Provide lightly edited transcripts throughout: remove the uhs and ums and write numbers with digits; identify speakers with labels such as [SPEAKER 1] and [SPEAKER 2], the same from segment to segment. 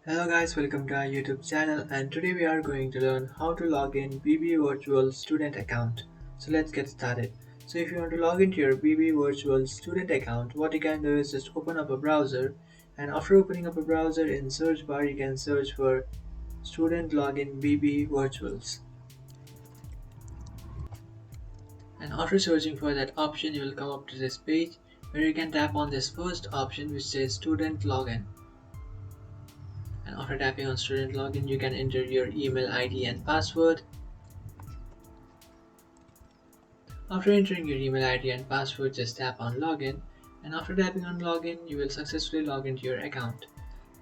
[SPEAKER 1] Hello guys, welcome to our YouTube channel, and today we are going to learn how to log in BB Virtual Student account. So let's get started. So if you want to log into your BB Virtual Student account, what you can do is just open up a browser, and after opening up a browser, in search bar you can search for Student Login BB Virtuals. And after searching for that option, you will come up to this page where you can tap on this first option which says Student Login. And after tapping on student login, you can enter your email ID and password. After entering your email ID and password, just tap on login, and after tapping on login, you will successfully log into your account.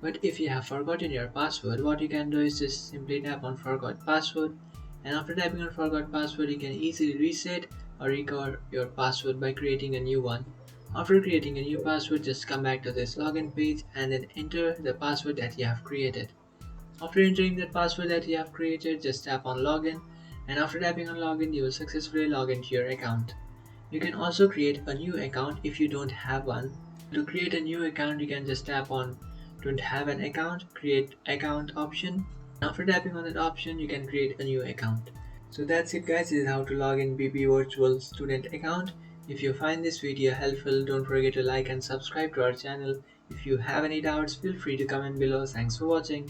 [SPEAKER 1] But if you have forgotten your password, what you can do is just simply tap on forgot password, and after tapping on forgot password, you can easily reset or recover your password by creating a new one. After creating a new password, just come back to this login page and then enter the password that you have created. After entering that password that you have created, just tap on login, and after tapping on login, you will successfully log into your account. You can also create a new account if you don't have one. To create a new account, you can just tap on don't have an account, create account option. After tapping on that option, you can create a new account. So that's it guys, this is how to log in BB Virtual Student account. If you find this video helpful, don't forget to like and subscribe to our channel. If you have any doubts, feel free to comment below. Thanks for watching.